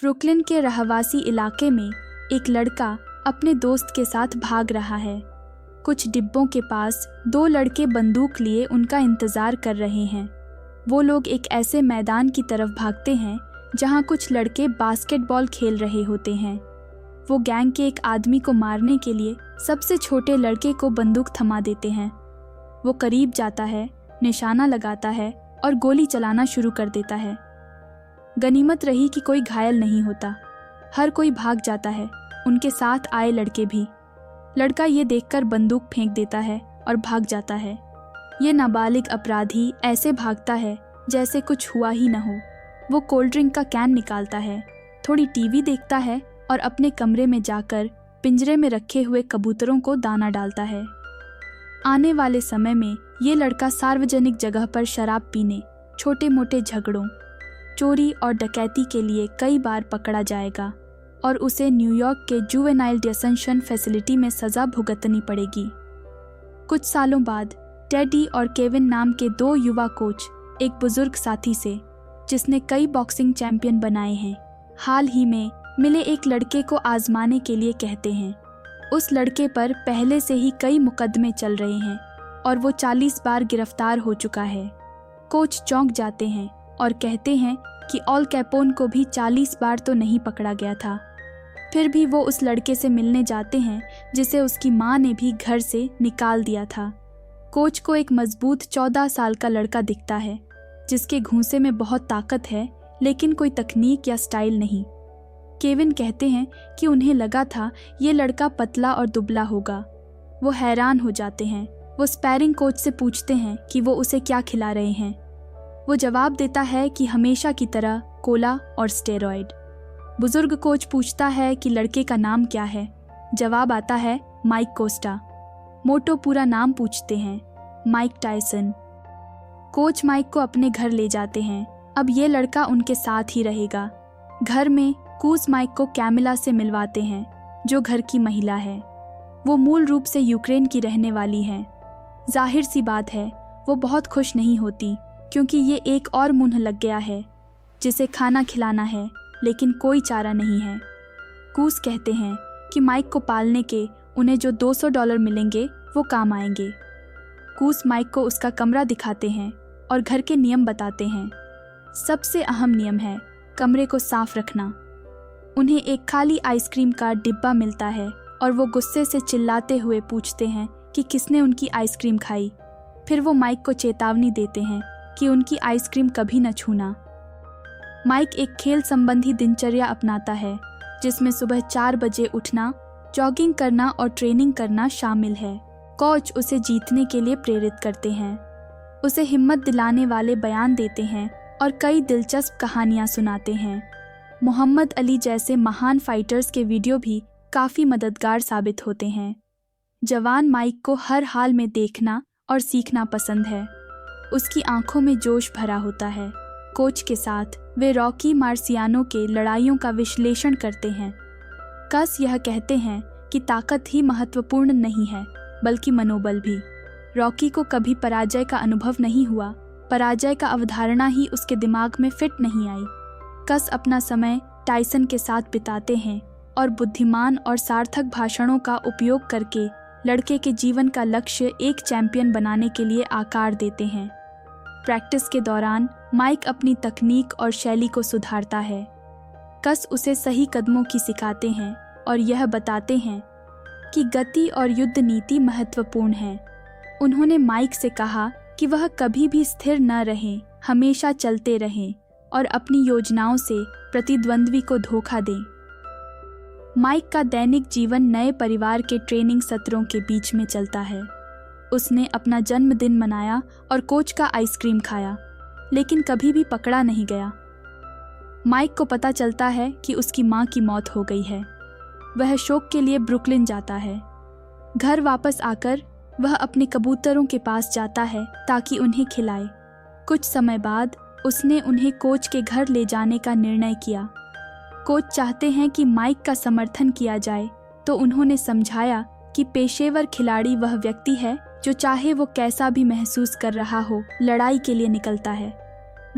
Brooklyn के रहवासी इलाके में एक लड़का अपने दोस्त के साथ भाग रहा है। कुछ डिब्बों के पास दो लड़के बंदूक लिए उनका इंतज़ार कर रहे हैं। वो लोग एक ऐसे मैदान की तरफ भागते हैं जहां कुछ लड़के बास्केटबॉल खेल रहे होते हैं। वो गैंग के एक आदमी को मारने के लिए सबसे छोटे लड़के को बंदूक थमा देते हैं। वो करीब जाता है, निशाना लगाता है और गोली चलाना शुरू कर देता है। गनीमत रही कि कोई घायल नहीं होता। हर कोई भाग जाता है, उनके साथ आए लड़के भी। लड़का ये देखकर बंदूक फेंक देता है और भाग जाता है। ये नाबालिग अपराधी ऐसे भागता है जैसे कुछ हुआ ही न हो। वो कोल्ड ड्रिंक का कैन निकालता है, थोड़ी टीवी देखता है और अपने कमरे में जाकर पिंजरे में रखे हुए कबूतरों को दाना डालता है। आने वाले समय में ये लड़का सार्वजनिक जगह पर शराब पीने, छोटे मोटे झगड़ों, चोरी और डकैती के लिए कई बार पकड़ा जाएगा और उसे न्यूयॉर्क के जुवेनाइल डिटेंशन फैसिलिटी में सज़ा भुगतनी पड़ेगी। कुछ सालों बाद टेडी और केविन नाम के दो युवा कोच एक बुजुर्ग साथी से, जिसने कई बॉक्सिंग चैंपियन बनाए हैं, हाल ही में मिले एक लड़के को आजमाने के लिए कहते हैं। उस लड़के पर पहले से ही कई मुकदमे चल रहे हैं और वो 40 बार गिरफ्तार हो चुका है। कोच चौंक जाते हैं और कहते हैं कि ऑल कैपोन को भी 40 बार तो नहीं पकड़ा गया था। फिर भी वो उस लड़के से मिलने जाते हैं जिसे उसकी माँ ने भी घर से निकाल दिया था। कोच को एक मजबूत 14 साल का लड़का दिखता है जिसके घूंसे में बहुत ताकत है, लेकिन कोई तकनीक या स्टाइल नहीं। केविन कहते हैं कि उन्हें लगा था ये लड़का पतला और दुबला होगा। वो हैरान हो जाते हैं। वो स्पैरिंग कोच से पूछते हैं कि वो उसे क्या खिला रहे हैं। वो जवाब देता है कि हमेशा की तरह कोला और स्टेरॉइड। बुजुर्ग कोच पूछता है कि लड़के का नाम क्या है। जवाब आता है माइक कोस्टा। मोटो पूरा नाम पूछते हैं, माइक टायसन। कोच माइक को अपने घर ले जाते हैं। अब ये लड़का उनके साथ ही रहेगा। घर में कूस माइक को कैमिला से मिलवाते हैं, जो घर की महिला है। वो मूल रूप से यूक्रेन की रहने वाली है। जाहिर सी बात है वो बहुत खुश नहीं होती, क्योंकि ये एक और मुंह लग गया है जिसे खाना खिलाना है, लेकिन कोई चारा नहीं है। कूस कहते हैं कि माइक को पालने के उन्हें जो $200 मिलेंगे वो काम आएंगे। कूस माइक को उसका कमरा दिखाते हैं और घर के नियम बताते हैं। सबसे अहम नियम है कमरे को साफ रखना। उन्हें एक खाली आइसक्रीम का डिब्बा मिलता है और वो गुस्से से चिल्लाते हुए पूछते हैं कि किसने उनकी आइसक्रीम खाई। फिर वो माइक को चेतावनी देते हैं कि उनकी आइसक्रीम कभी न छूना। माइक एक खेल संबंधी दिनचर्या अपनाता है, जिसमें सुबह 4 बजे उठना, जॉगिंग करना और ट्रेनिंग करना शामिल है। कोच उसे जीतने के लिए प्रेरित करते हैं, उसे हिम्मत दिलाने वाले बयान देते हैं और कई दिलचस्प कहानियां सुनाते हैं। मोहम्मद अली जैसे महान फाइटर्स के वीडियो भी काफ़ी मददगार साबित होते हैं। जवान माइक को हर हाल में देखना और सीखना पसंद है। उसकी आंखों में जोश भरा होता है। कोच के साथ वे रॉकी मार्सियानो के लड़ाइयों का विश्लेषण करते हैं। कस यह कहते हैं कि ताकत ही महत्वपूर्ण नहीं है, बल्कि मनोबल भी। रॉकी को कभी पराजय का अनुभव नहीं हुआ। पराजय का अवधारणा ही उसके दिमाग में फिट नहीं आई। कस अपना समय टायसन के साथ बिताते हैं और बुद्धिमान और सार्थक भाषणों का उपयोग करके लड़के के जीवन का लक्ष्य एक चैंपियन बनाने के लिए आकार देते हैं। प्रैक्टिस के दौरान माइक अपनी तकनीक और शैली को सुधारता है। कस उसे सही कदमों की सिखाते हैं और यह बताते हैं कि गति और युद्ध नीति महत्वपूर्ण है। उन्होंने माइक से कहा कि वह कभी भी स्थिर न रहें, हमेशा चलते रहें और अपनी योजनाओं से प्रतिद्वंद्वी को धोखा दें। माइक का दैनिक जीवन नए परिवार के ट्रेनिंग सत्रों के बीच में चलता है। उसने अपना जन्मदिन मनाया और कोच का आइसक्रीम खाया, लेकिन कभी भी पकड़ा नहीं गया। माइक को पता चलता है कि उसकी माँ की मौत हो गई है। वह शोक के लिए ब्रुकलिन जाता है। घर वापस आकर वह अपने कबूतरों के पास जाता है ताकि उन्हें खिलाए। कुछ समय बाद उसने उन्हें कोच के घर ले जाने का निर्णय किया। कोच चाहते हैं कि माइक का समर्थन किया जाए, तो उन्होंने समझाया कि पेशेवर खिलाड़ी वह व्यक्ति है जो चाहे वो कैसा भी महसूस कर रहा हो, लड़ाई के लिए निकलता है।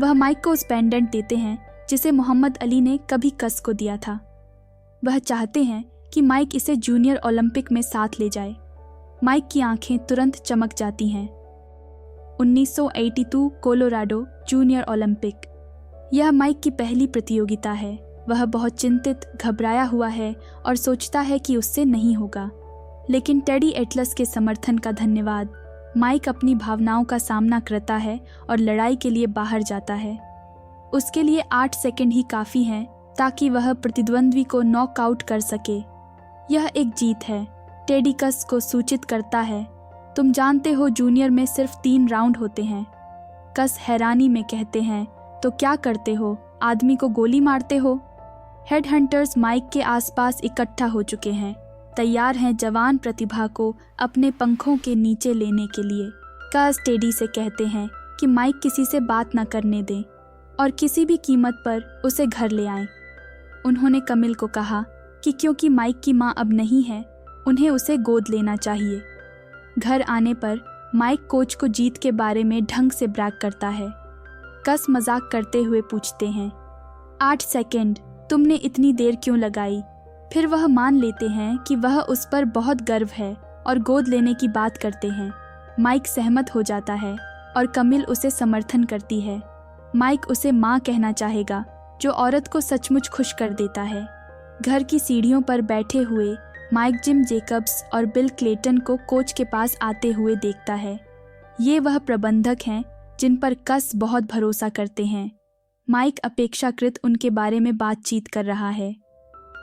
वह माइक को उस पेंडेंट देते हैं जिसे मोहम्मद अली ने कभी कस को दिया था। वह चाहते हैं कि माइक इसे जूनियर ओलंपिक में साथ ले जाए। माइक की आंखें तुरंत चमक जाती हैं। 1982 कोलोराडो जूनियर ओलंपिक। यह माइक की पहली प्रतियोगिता है। वह बहुत चिंतित, घबराया हुआ है और सोचता है कि उससे नहीं होगा। लेकिन टेडी एटलस के समर्थन का धन्यवाद माइक अपनी भावनाओं का सामना करता है और लड़ाई के लिए बाहर जाता है। उसके लिए 8 सेकंड ही काफ़ी हैं ताकि वह प्रतिद्वंद्वी को नॉकआउट कर सके। यह एक जीत है। टेडी कस को सूचित करता है, तुम जानते हो जूनियर में सिर्फ 3 राउंड होते हैं। कस हैरानी में कहते हैं, तो क्या करते हो, आदमी को गोली मारते हो? हेडहंटर्स माइक के आसपास इकट्ठा हो चुके हैं, तैयार हैं जवान प्रतिभा को अपने पंखों के नीचे लेने के लिए। कस टेडी से कहते हैं कि माइक किसी से बात न करने दें और किसी भी कीमत पर उसे घर ले आएं। उन्होंने कमिल को कहा कि क्योंकि माइक की मां अब नहीं है, उन्हें उसे गोद लेना चाहिए। घर आने पर माइक कोच को जीत के बारे में ढंग से ब्रैग करता है। कस मजाक करते हुए पूछते हैं, 8 सेकंड, तुमने इतनी देर क्यों लगाई? फिर वह मान लेते हैं कि वह उस पर बहुत गर्व है और गोद लेने की बात करते हैं। माइक सहमत हो जाता है और कमिल उसे समर्थन करती है। माइक उसे माँ कहना चाहेगा, जो औरत को सचमुच खुश कर देता है। घर की सीढ़ियों पर बैठे हुए माइक जिम जेकब्स और बिल क्लेटन को कोच के पास आते हुए देखता है। ये वह प्रबंधक हैं जिन पर कस बहुत भरोसा करते हैं। माइक अपेक्षाकृत उनके बारे में बातचीत कर रहा है।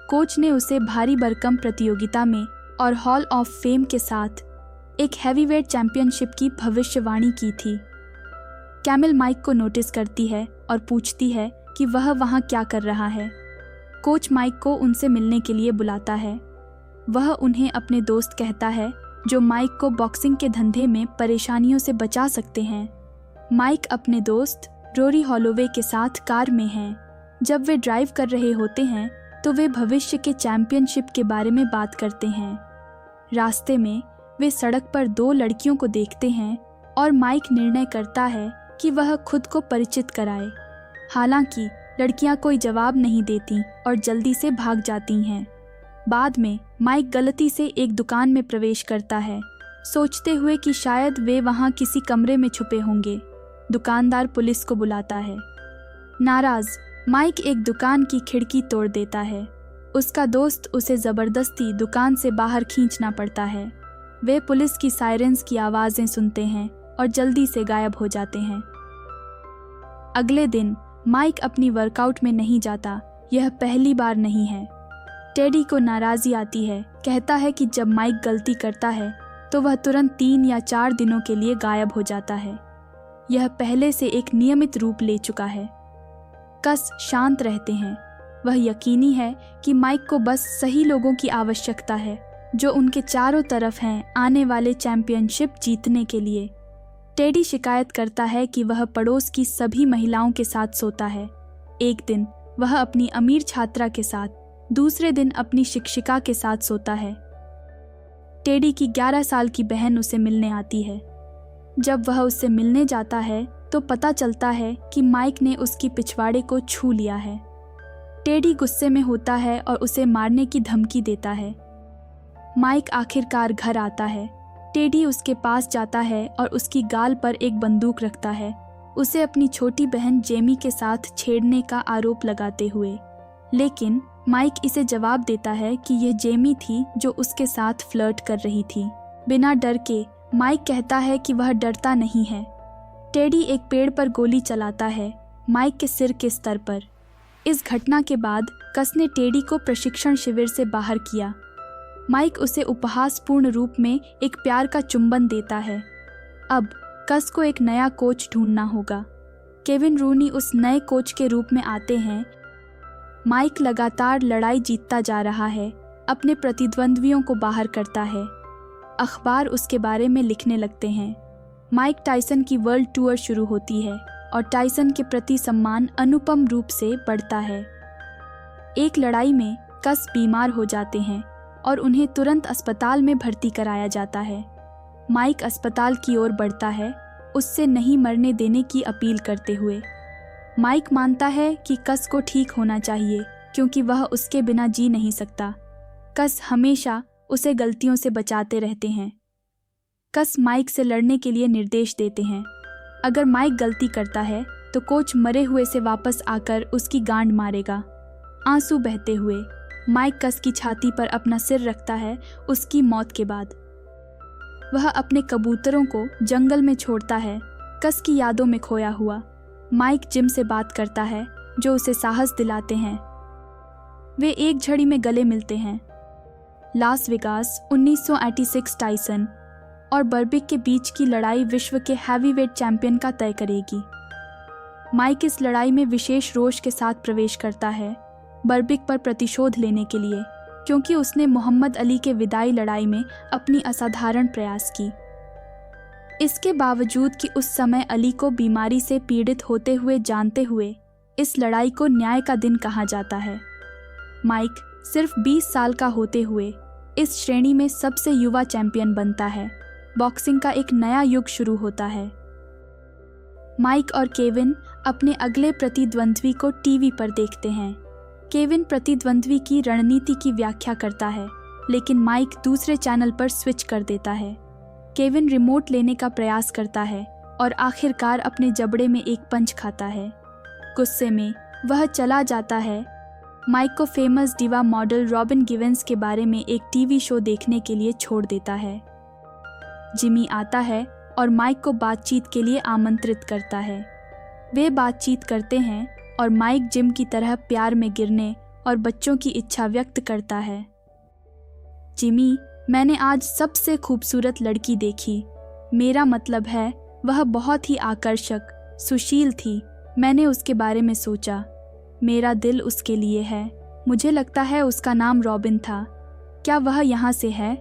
कोच ने उसे भारी भरकम प्रतियोगिता में और हॉल ऑफ फेम के साथ एक हैवीवेट चैंपियनशिप की भविष्यवाणी की थी। कैमिल माइक को नोटिस करती है और पूछती है कि वह वहाँ क्या कर रहा है। कोच माइक को उनसे मिलने के लिए बुलाता है। वह उन्हें अपने दोस्त कहता है जो माइक को बॉक्सिंग के धंधे में परेशानियों से बचा सकते हैं। माइक अपने दोस्त रोरी हॉलोवे के साथ कार में हैं। जब वे ड्राइव कर रहे होते हैं तो वे भविष्य के चैंपियनशिप के बारे में बात करते हैं। रास्ते में वे सड़क पर 2 लड़कियों को देखते हैं और माइक निर्णय करता है कि वह खुद को परिचित कराए। हालांकि लड़कियां कोई जवाब नहीं देती और जल्दी से भाग जाती हैं। बाद में माइक गलती से एक दुकान में प्रवेश करता है, सोचते हुए कि शायद वे वहां किसी कमरे में छुपे होंगे। दुकानदार पुलिस को बुलाता है। नाराज माइक एक दुकान की खिड़की तोड़ देता है। उसका दोस्त उसे ज़बरदस्ती दुकान से बाहर खींचना पड़ता है। वे पुलिस की सायरन्स की आवाज़ें सुनते हैं और जल्दी से गायब हो जाते हैं। अगले दिन माइक अपनी वर्कआउट में नहीं जाता। यह पहली बार नहीं है। टेडी को नाराज़ी आती है। कहता है कि जब माइक गलती करता है तो वह तुरंत 3 या 4 दिनों के लिए गायब हो जाता है। यह पहले से एक नियमित रूप ले चुका है। कस शांत रहते हैं। वह यकीनी है कि माइक को बस सही लोगों की आवश्यकता है जो उनके चारों तरफ हैं आने वाले चैंपियनशिप जीतने के लिए। टेडी शिकायत करता है कि वह पड़ोस की सभी महिलाओं के साथ सोता है। एक दिन वह अपनी अमीर छात्रा के साथ, दूसरे दिन अपनी शिक्षिका के साथ सोता है। टेडी की 11 साल की बहन उसे मिलने आती है। जब वह उससे मिलने जाता है तो पता चलता है कि माइक ने उसकी पिछवाड़े को छू लिया है। टेडी गुस्से में होता है और उसे मारने की धमकी देता है। माइक आखिरकार घर आता है। टेडी उसके पास जाता है और उसकी गाल पर एक बंदूक रखता है, उसे अपनी छोटी बहन जेमी के साथ छेड़ने का आरोप लगाते हुए। लेकिन माइक इसे जवाब देता है कि यह जेमी थी जो उसके साथ फ्लर्ट कर रही थी। बिना डर के माइक कहता है कि वह डरता नहीं है। टेडी एक पेड़ पर गोली चलाता है, माइक के सिर के स्तर पर। इस घटना के बाद कस ने टेडी को प्रशिक्षण शिविर से बाहर किया। माइक उसे उपहासपूर्ण रूप में एक प्यार का चुंबन देता है। अब कस को एक नया कोच ढूंढना होगा। केविन रूनी उस नए कोच के रूप में आते हैं। माइक लगातार लड़ाई जीतता जा रहा है, अपने प्रतिद्वंद्वियों को बाहर करता है। अखबार उसके बारे में लिखने लगते हैं। माइक टायसन की वर्ल्ड टूर शुरू होती है और टायसन के प्रति सम्मान अनुपम रूप से बढ़ता है। एक लड़ाई में कस बीमार हो जाते हैं और उन्हें तुरंत अस्पताल में भर्ती कराया जाता है। माइक अस्पताल की ओर बढ़ता है, उससे नहीं मरने देने की अपील करते हुए। माइक मानता है कि कस को ठीक होना चाहिए क्योंकि वह उसके बिना जी नहीं सकता। कस हमेशा उसे गलतियों से बचाते रहते हैं। कस माइक से लड़ने के लिए निर्देश देते हैं। अगर माइक गलती करता है तो कोच मरे हुए से वापस आकर उसकी गांड मारेगा। आंसू बहते हुए माइक कस की छाती पर अपना सिर रखता है। उसकी मौत के बाद वह अपने कबूतरों को जंगल में छोड़ता है, कस की यादों में खोया हुआ। माइक जिम से बात करता है जो उसे साहस दिलाते हैं। वे एक झड़ी में गले मिलते हैं। लास वेगास 1986 टाइसन और बर्बिक के बीच की लड़ाई विश्व के हैवीवेट चैंपियन का तय करेगी। माइक इस लड़ाई में विशेष रोष के साथ प्रवेश करता है, बर्बिक पर प्रतिशोध लेने के लिए, क्योंकि उसने मोहम्मद अली के विदाई लड़ाई में अपनी असाधारण प्रयास की। इसके बावजूद कि उस समय अली को बीमारी से पीड़ित होते हुए जानते हुए इस लड़ाई को न्याय का दिन कहा जाता है। माइक सिर्फ 20 साल का होते हुए इस श्रेणी में सबसे युवा चैंपियन बनता है। बॉक्सिंग का एक नया युग शुरू होता है। माइक और केविन अपने अगले प्रतिद्वंद्वी को टीवी पर देखते हैं। केविन प्रतिद्वंद्वी की रणनीति की व्याख्या करता है, लेकिन माइक दूसरे चैनल पर स्विच कर देता है। केविन रिमोट लेने का प्रयास करता है और आखिरकार अपने जबड़े में एक पंच खाता है। गुस्से में वह चला जाता है। माइक को famous diva model robin Givens के बारे में एक टीवी शो देखने के लिए छोड़ देता है। जिमी आता है और माइक को बातचीत के लिए आमंत्रित करता है। वे बातचीत करते हैं और माइक जिम की तरह प्यार में गिरने और बच्चों की इच्छा व्यक्त करता है। जिमी, मैंने आज सबसे खूबसूरत लड़की देखी। मेरा मतलब है वह बहुत ही आकर्षक, सुशील थी। मैंने उसके बारे में सोचा। मेरा दिल उसके लिए है। मुझे लगता है उसका नाम रॉबिन था। क्या वह यहाँ से है?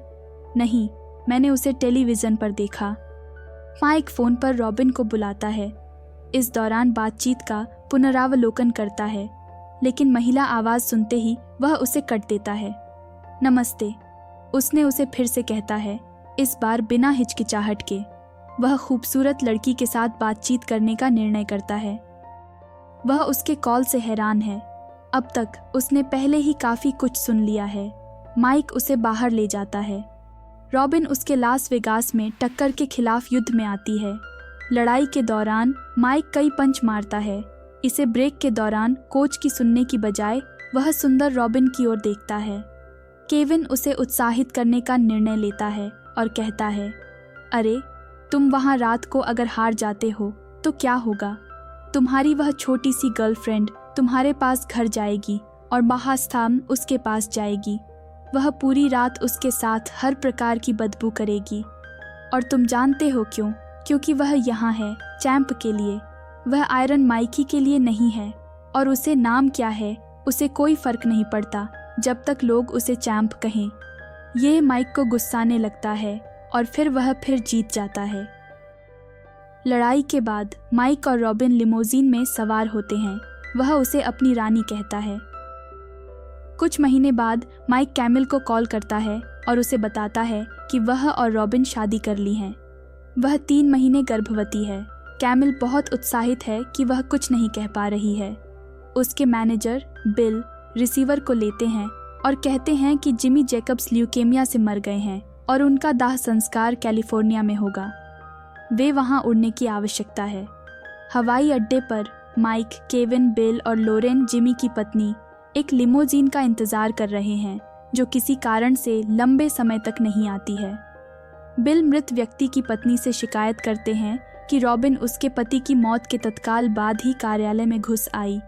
नहीं, मैंने उसे टेलीविज़न पर देखा। माइक फ़ोन पर रॉबिन को बुलाता है। इस दौरान बातचीत का पुनरावलोकन करता है, लेकिन महिला आवाज़ सुनते ही वह उसे कट देता है। नमस्ते, उसने उसे फिर से कहता है, इस बार बिना हिचकिचाहट के। वह खूबसूरत लड़की के साथ बातचीत करने का निर्णय करता है। वह उसके कॉल से हैरान है। अब तक उसने पहले ही काफ़ी कुछ सुन लिया है। माइक उसे बाहर ले जाता है। रॉबिन उसके लास वेगास में टक्कर के खिलाफ युद्ध में आती है। लड़ाई के दौरान माइक कई पंच मारता है। इसे ब्रेक के दौरान कोच की सुनने की बजाय वह सुंदर रॉबिन की ओर देखता है। केविन उसे उत्साहित करने का निर्णय लेता है और कहता है, अरे, तुम वहाँ रात को अगर हार जाते हो तो क्या होगा? तुम्हारी वह छोटी सी गर्लफ्रेंड तुम्हारे पास घर जाएगी और महास्थान उसके पास जाएगी। वह पूरी रात उसके साथ हर प्रकार की बदबू करेगी। और तुम जानते हो क्यों? क्योंकि वह यहाँ है चैंप के लिए। वह आयरन माइकी के लिए नहीं है। और उसे नाम क्या है उसे कोई फर्क नहीं पड़ता जब तक लोग उसे चैंप कहें। ये माइक को गुस्साने लगता है और फिर वह फिर जीत जाता है। लड़ाई के बाद माइक और रॉबिन लिमोजीन में सवार होते हैं। वह उसे अपनी रानी कहता है। कुछ महीने बाद माइक कैमिल को कॉल करता है और उसे बताता है कि वह और रॉबिन शादी कर ली हैं। वह 3 महीने गर्भवती है। कैमिल बहुत उत्साहित है कि वह कुछ नहीं कह पा रही है। उसके मैनेजर बिल रिसीवर को लेते हैं और कहते हैं कि जिमी जैकब्स ल्यूकेमिया से मर गए हैं और उनका दाह संस्कार कैलिफोर्निया में होगा। वे वहां उड़ने की आवश्यकता है। हवाई अड्डे पर माइक, केविन, बिल और लोरेन जिमी की पत्नी एक लिमोजीन का इंतजार कर रहे हैं जो किसी कारण से लंबे समय तक नहीं आती है। बिल मृत व्यक्ति की पत्नी से शिकायत करते हैं कि रॉबिन उसके पति की मौत के तत्काल बाद ही कार्यालय में घुस आई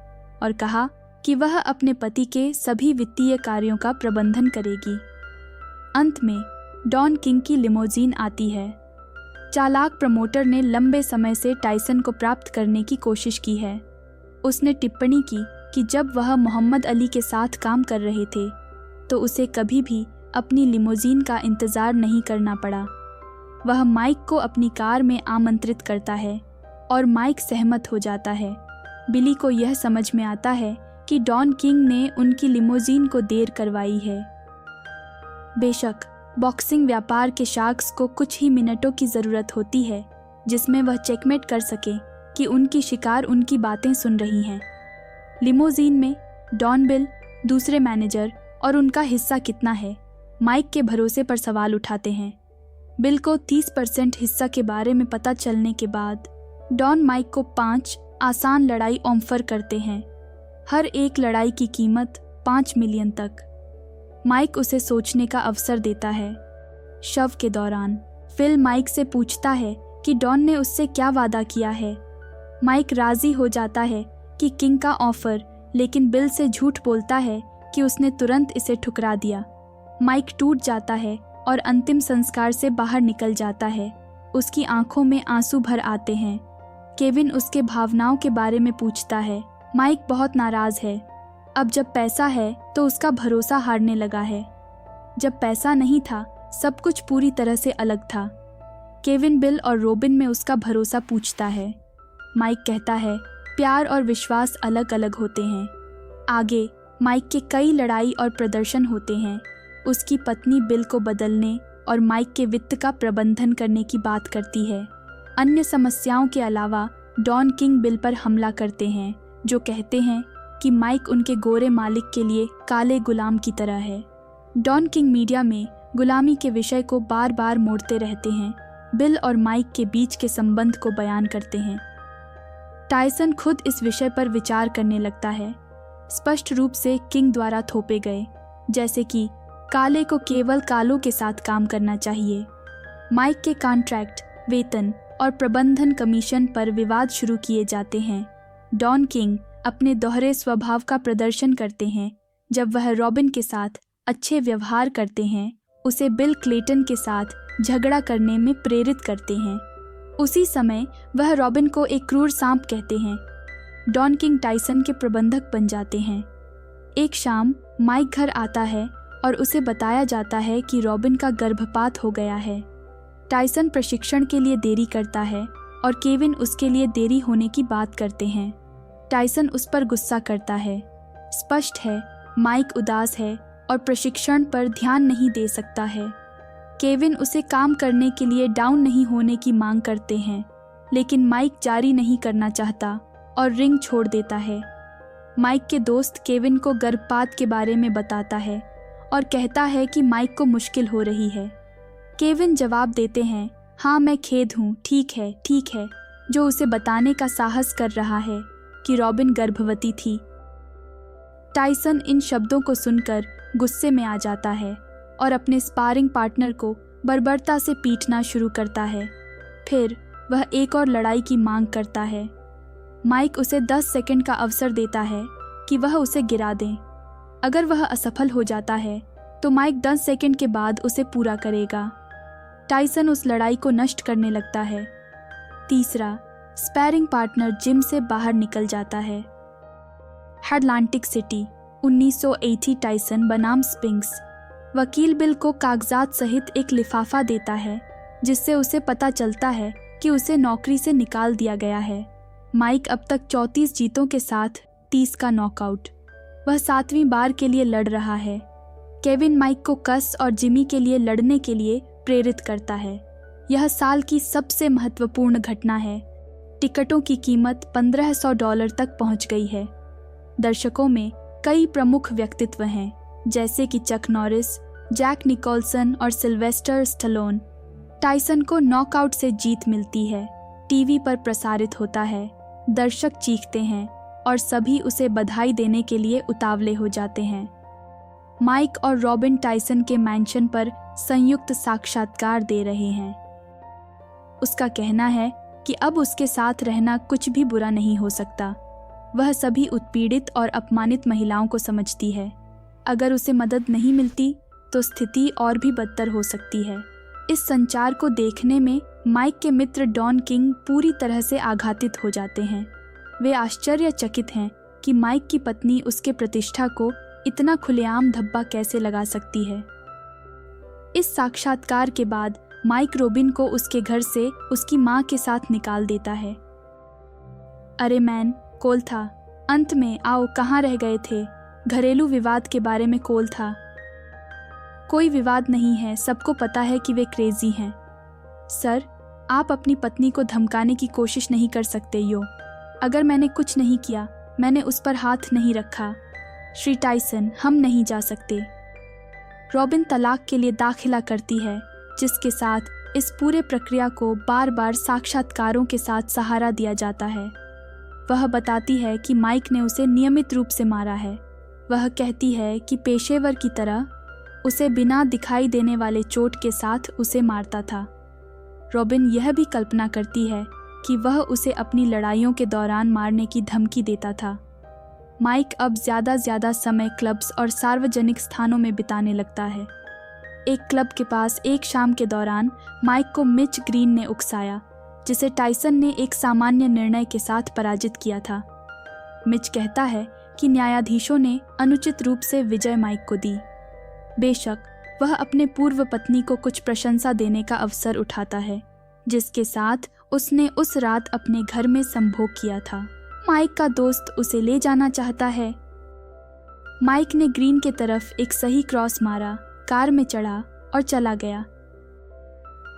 और कहा कि वह अपने पति के सभी वित्तीय कार्यों का प्रबंधन करेगी। अंत में डॉन किंग की लिमोजीन आती है। चालाक प्रमोटर ने लंबे समय से टाइसन को प्राप्त करने की कोशिश की है। उसने टिप्पणी की कि जब वह मोहम्मद अली के साथ काम कर रहे थे तो उसे कभी भी अपनी लिमोजीन का इंतज़ार नहीं करना पड़ा। वह माइक को अपनी कार में आमंत्रित करता है और माइक सहमत हो जाता है। बिली को यह समझ में आता है कि डॉन किंग ने उनकी लिमोजीन को देर करवाई है। बेशक बॉक्सिंग व्यापार के शार्क्स को कुछ ही मिनटों की ज़रूरत होती है जिसमें वह चेकमेट कर सके, कि उनकी शिकार उनकी बातें सुन रही हैं। लिमोजीन में डॉन, बिल, दूसरे मैनेजर और उनका हिस्सा कितना है, माइक के भरोसे पर सवाल उठाते हैं। बिल को 30% हिस्सा के बारे में पता चलने के बाद डॉन माइक को 5 आसान लड़ाई ऑफर करते हैं। हर एक लड़ाई की कीमत 5 मिलियन तक। माइक उसे सोचने का अवसर देता है। शव के दौरान फिल माइक से पूछता है कि डॉन ने उससे क्या वादा किया है। माइक राजी हो जाता है कि किंग का ऑफर, लेकिन बिल से झूठ बोलता है कि उसने तुरंत इसे ठुकरा दिया। माइक टूट जाता है और अंतिम संस्कार से बाहर निकल जाता है। उसकी आंखों में आंसू भर आते हैं। केविन उसके भावनाओं के बारे में पूछता है। माइक बहुत नाराज है। अब जब पैसा है तो उसका भरोसा हारने लगा है। जब पैसा नहीं था, सब कुछ पूरी तरह से अलग था। केविन, बिल और रॉबिन में उसका भरोसा पूछता है। माइक कहता है, प्यार और विश्वास अलग अलग होते हैं। आगे माइक के कई लड़ाई और प्रदर्शन होते हैं। उसकी पत्नी बिल को बदलने और माइक के वित्त का प्रबंधन करने की बात करती है। अन्य समस्याओं के अलावा डॉन किंग बिल पर हमला करते हैं, जो कहते हैं कि माइक उनके गोरे मालिक के लिए काले गुलाम की तरह है। डॉन किंग मीडिया में गुलामी के विषय को बार बार मोड़ते रहते हैं। बिल और माइक के बीच के संबंध को बयान करते हैं। टायसन खुद इस विषय पर विचार करने लगता है, स्पष्ट रूप से किंग द्वारा थोपे गए, जैसे कि काले को केवल कालों के साथ काम करना चाहिए। माइक के कॉन्ट्रैक्ट, वेतन और प्रबंधन कमीशन पर विवाद शुरू किए जाते हैं। डॉन किंग अपने दोहरे स्वभाव का प्रदर्शन करते हैं। जब वह रॉबिन के साथ अच्छे व्यवहार करते हैं, उसे बिल क्लेटन के साथ झगड़ा करने में प्रेरित करते हैं। उसी समय वह रॉबिन को एक क्रूर सांप कहते हैं। डॉन किंग टायसन के प्रबंधक बन जाते हैं। एक शाम माइक घर आता है और उसे बताया जाता है कि रॉबिन का गर्भपात हो गया है। टायसन प्रशिक्षण के लिए देरी करता है और केविन उसके लिए देरी होने की बात करते हैं। टायसन उस पर गुस्सा करता है। स्पष्ट है, माइक उदास है और प्रशिक्षण पर ध्यान नहीं दे सकता है। केविन उसे काम करने के लिए डाउन नहीं होने की मांग करते हैं, लेकिन माइक जारी नहीं करना चाहता और रिंग छोड़ देता है। माइक के दोस्त केविन को गर्भपात के बारे में बताता है और कहता है कि माइक को मुश्किल हो रही है। केविन जवाब देते हैं, हाँ मैं खेद हूँ, ठीक है, जो उसे बताने का साहस कर रहा है कि रॉबिन गर्भवती थी। टायसन इन शब्दों को सुनकर गुस्से में आ जाता है और अपने स्पारिंग पार्टनर को बर्बरता से पीटना शुरू करता है। फिर वह एक और लड़ाई की मांग करता है। माइक उसे 10 सेकंड का अवसर देता है कि वह उसे गिरा दें। अगर वह असफल हो जाता है तो माइक 10 सेकंड के बाद उसे पूरा करेगा। टायसन उस लड़ाई को नष्ट करने लगता है। तीसरा, स्पैरिंग पार्टनर जिम से बाहर निकल जाता है। Atlantic city, 1980। टायसन बनाम स्पिंक्स वकील बिल को कागजात सहित एक लिफाफा देता है, जिससे उसे पता चलता है कि उसे नौकरी से निकाल दिया गया है। माइक अब तक 34 जीतों के साथ 30 का नॉकआउट। वह 7वीं बार के लिए लड़ रहा है। केविन माइक को कस और जिमी के लिए लड़ने के लिए प्रेरित करता है। यह साल की सबसे महत्वपूर्ण घटना है। टिकटों की कीमत $1500 तक पहुंच गई है। दर्शकों में कई प्रमुख व्यक्तित्व हैं, जैसे कि चक नॉरिस, जैक निकोलसन और सिल्वेस्टर स्टैलोन। टायसन को नॉकआउट से जीत मिलती है। टीवी पर प्रसारित होता है। दर्शक चीखते हैं और सभी उसे बधाई देने के लिए उतावले हो जाते हैं। माइक और रॉबिन टायसन के मैंशन पर संयुक्त साक्षात्कार दे रहे हैं। उसका कहना है कि अब उसके साथ रहना कुछ भी बुरा नहीं हो सकता। वह सभी उत्पीड़ित और अपमानित महिलाओं को समझती है। अगर उसे मदद नहीं मिलती तो स्थिति और भी बदतर हो सकती है। इस संचार को देखने में माइक के मित्र डॉन किंग पूरी तरह से आघातित हो जाते हैं। वे आश्चर्यचकित हैं कि माइक की पत्नी उसके प्रतिष्ठा को इतना खुलेआम धब्बा कैसे लगा सकती है। इस साक्षात्कार के बाद माइक रॉबिन को उसके घर से उसकी मां के साथ निकाल देता है। अरे मैन, कॉल था। अंत में आओ, कहाँ रह गए थे? घरेलू विवाद के बारे में कॉल था। कोई विवाद नहीं है, सबको पता है कि वे क्रेजी हैं। सर, आप अपनी पत्नी को धमकाने की कोशिश नहीं कर सकते यो। अगर मैंने कुछ नहीं किया, मैंने उस पर हाथ नहीं रखा। श्री टाइसन, हम नहीं जा सकते। रॉबिन तलाक के लिए दाखिला करती है, जिसके साथ इस पूरे प्रक्रिया को बार बार साक्षात्कारों के साथ सहारा दिया जाता है। वह बताती है कि माइक ने उसे नियमित रूप से मारा है। वह कहती है कि पेशेवर की तरह उसे बिना दिखाई देने वाले चोट के साथ उसे मारता था। रॉबिन यह भी कल्पना करती है कि वह उसे अपनी लड़ाइयों के दौरान मारने की धमकी देता था। माइक अब ज़्यादा समय क्लब्स और सार्वजनिक स्थानों में बिताने लगता है। एक क्लब के पास एक शाम के दौरान माइक को मिच ग्रीन ने उकसाया, जिसे टाइसन ने एक सामान्य निर्णय के साथ पराजित किया था। मिच कहता है कि न्यायाधीशों ने अनुचित रूप से विजय माइक को दी। बेशक वह अपने पूर्व पत्नी को कुछ प्रशंसा देने का अवसर उठाता है, जिसके साथ उसने उस रात अपने घर में संभोग किया था। माइक का दोस्त उसे ले जाना चाहता है। माइक ने ग्रीन की तरफ एक सही क्रॉस मारा, कार में चढ़ा और चला गया।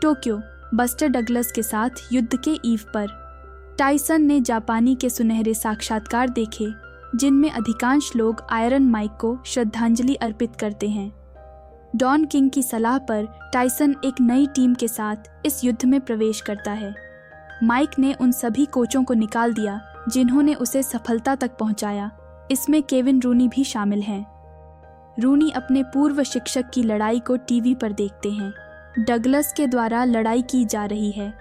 टोक्यो, बस्टर डगलस के साथ युद्ध के ईव पर। टाइसन ने जापानी के सुनहरे साक्षात्कार देखे, जिनमें अधिकांश लोग आयरन माइक को श्रद्धांजलि अर्पित करते हैं। डॉन किंग की सलाह पर टाइसन एक नई टीम के साथ इस युद्ध में प्रवेश करता है। माइक ने उन सभी कोचों को निकाल दिया जिन्होंने उसे सफलता तक पहुंचाया। इसमें केविन रूनी भी शामिल हैं। रूनी अपने पूर्व शिक्षक की लड़ाई को टीवी पर देखते हैं। डगलस के द्वारा लड़ाई की जा रही है।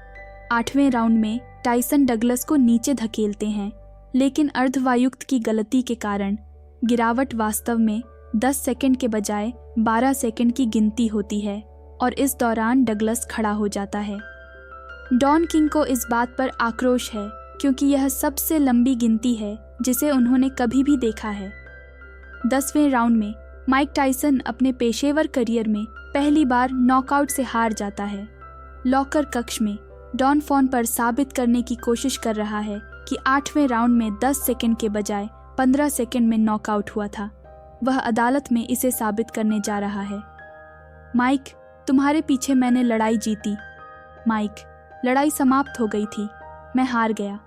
8वें राउंड में टाइसन डगलस को नीचे धकेलते हैं, लेकिन अर्धवायुक्त की गलती के कारण गिरावट वास्तव में 10 सेकंड के बजाय 12 सेकंड की गिनती होती है और इस दौरान डगलस खड़ा हो जाता है। डॉन किंग को इस बात पर आक्रोश है, क्योंकि यह सबसे लंबी गिनती है जिसे उन्होंने कभी भी देखा है। 10वें राउंड में माइक टाइसन अपने पेशेवर करियर में पहली बार नॉकआउट से हार जाता है। लॉकर कक्ष में डॉन फोन पर साबित करने की कोशिश कर रहा है कि 8वें राउंड में 10 सेकंड के बजाय 15 सेकंड में नॉकआउट हुआ था। वह अदालत में इसे साबित करने जा रहा है। माइक, तुम्हारे पीछे मैंने लड़ाई जीती। माइक, लड़ाई समाप्त हो गई थी, मैं हार गया।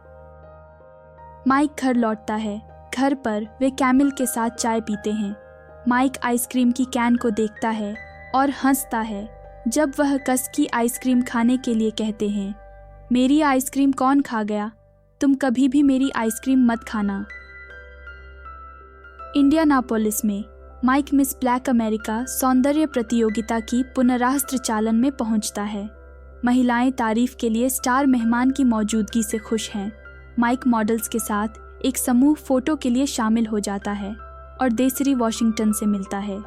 माइक घर लौटता है। घर पर वे कैमिल के साथ चाय पीते हैं। माइक आइसक्रीम की कैन को देखता है और हंसता है जब वह कसकी आइसक्रीम खाने के लिए कहते हैं, मेरी आइसक्रीम कौन खा गया? तुम कभी भी मेरी आइसक्रीम मत खाना। इंडियानापोलिस में माइक मिस ब्लैक अमेरिका सौंदर्य प्रतियोगिता की पुनरास्त्र चालन में पहुंचता है। महिलाएं तारीफ के लिए स्टार मेहमान की मौजूदगी से खुश हैं। माइक मॉडल्स के साथ एक समूह फोटो के लिए शामिल हो जाता है और देसरी वॉशिंगटन से मिलता है।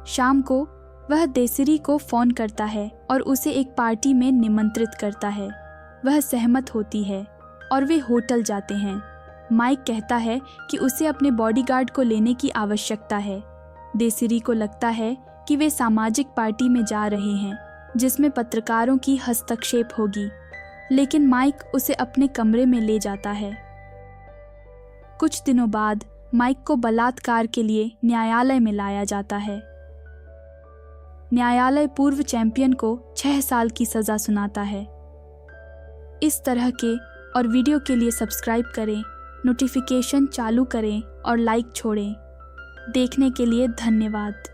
शाम को वह देसरी को फ़ोन करता है और उसे एक पार्टी में निमंत्रित करता है। वह सहमत होती है और वे होटल जाते हैं। माइक कहता है कि उसे अपने बॉडीगार्ड को लेने की आवश्यकता है। देसरी को लगता है कि वे सामाजिक पार्टी में जा रहे हैं जिसमें पत्रकारों की हस्तक्षेप होगी, लेकिन माइक उसे अपने कमरे में ले जाता है। कुछ दिनों बाद माइक को बलात्कार के लिए न्यायालय में लाया जाता है। न्यायालय पूर्व चैंपियन को 6 साल की सज़ा सुनाता है। इस तरह के और वीडियो के लिए सब्सक्राइब करें, नोटिफिकेशन चालू करें और लाइक छोड़ें। देखने के लिए धन्यवाद।